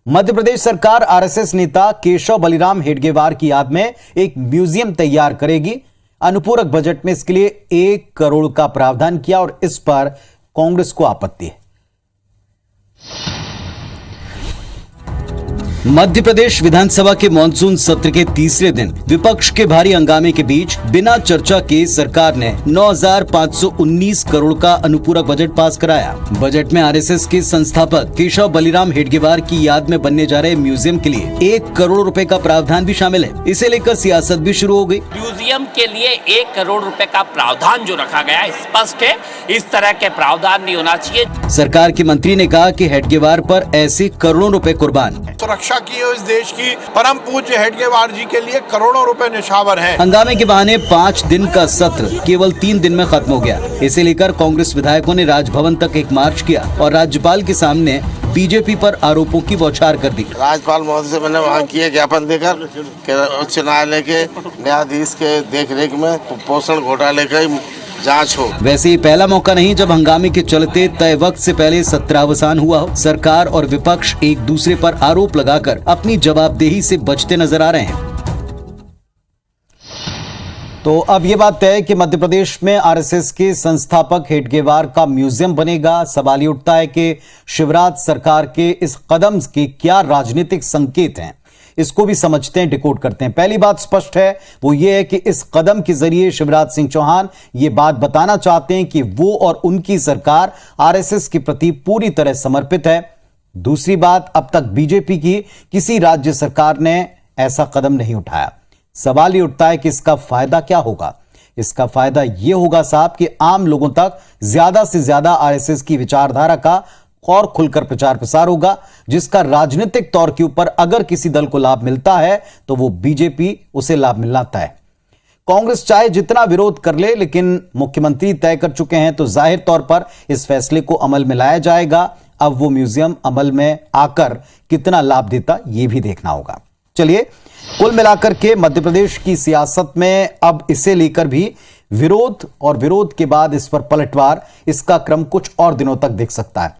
मध्य प्रदेश सरकार आरएसएस नेता केशव बलिराम हेडगेवार की याद में एक म्यूजियम तैयार करेगी। अनुपूरक बजट में इसके लिए 1 करोड़ का प्रावधान किया और इस पर कांग्रेस को आपत्ति है। मध्य प्रदेश विधानसभा के मानसून सत्र के तीसरे दिन विपक्ष के भारी हंगामे के बीच बिना चर्चा के सरकार ने 9,519 करोड़ का अनुपूरक बजट पास कराया। बजट में आरएसएस के संस्थापक केशव बलिराम हेडगेवार की याद में बनने जा रहे म्यूजियम के लिए 1 करोड़ रुपए का प्रावधान भी शामिल है। इसे लेकर सियासत भी शुरू हो गई। म्यूजियम के लिए 1 करोड़ रुपए का प्रावधान जो रखा गया है स्पष्ट है, इस तरह के प्रावधान नहीं होना चाहिए। सरकार के मंत्री ने कहा कि हेडगेवार पर ऐसे करोड़ों रुपए कुर्बान है। सुरक्षा की इस देश की परम पूज्य हेडगेवार जी के लिए करोड़ों रुपए निछावर हैं। हंगामे के बहाने 5 दिन का सत्र केवल 3 दिन में खत्म हो गया। इसे लेकर कांग्रेस विधायकों ने राजभवन तक एक मार्च किया और राज्यपाल के सामने बीजेपी पर आरोपों की बौछार कर दी। राज्यपाल महोदय से मैंने वहाँ किए ज्ञापन देकर उच्च न्यायालय के न्यायाधीश के देखरेख में पोषण घोटाले का जांच हो। वैसे ही पहला मौका नहीं जब हंगामे के चलते तय वक्त से पहले सत्रावसान हुआ हो। सरकार और विपक्ष एक दूसरे पर आरोप लगाकर अपनी जवाबदेही से बचते नजर आ रहे हैं। तो अब ये बात तय है कि मध्य प्रदेश में आरएसएस के संस्थापक हेडगेवार का म्यूजियम बनेगा। सवाल ये उठता है कि शिवराज सरकार के इस कदम के क्या राजनीतिक संकेत हैं, इसको भी समझते हैं, डिकोड करते हैं। पहली बात स्पष्ट है, वो ये है कि इस कदम के जरिए शिवराज सिंह चौहान ये बात बताना चाहते हैं कि वो और उनकी सरकार आरएसएस के प्रति पूरी तरह समर्पित है। दूसरी बात, अब तक बीजेपी की किसी राज्य सरकार ने ऐसा कदम नहीं उठाया। सवाल ये उठता है कि इसका फायदा क्या होगा। इसका फायदा ये होगा साहब कि आम लोगों तक ज्यादा से ज्यादा आरएसएस की विचारधारा का और खुलकर प्रचार प्रसार होगा, जिसका राजनीतिक तौर के ऊपर अगर किसी दल को लाभ मिलता है तो वो बीजेपी उसे लाभ मिलना तय है। कांग्रेस चाहे जितना विरोध कर ले, लेकिन मुख्यमंत्री तय कर चुके हैं तो जाहिर तौर पर इस फैसले को अमल में लाया जाएगा। अब वो म्यूजियम अमल में आकर कितना लाभ देता ये भी देखना होगा। चलिए, कुल मिलाकर के मध्य प्रदेश की सियासत में अब इसे लेकर भी विरोध और विरोध के बाद इस पर पलटवार, इसका क्रम कुछ और दिनों तक दिख सकता है।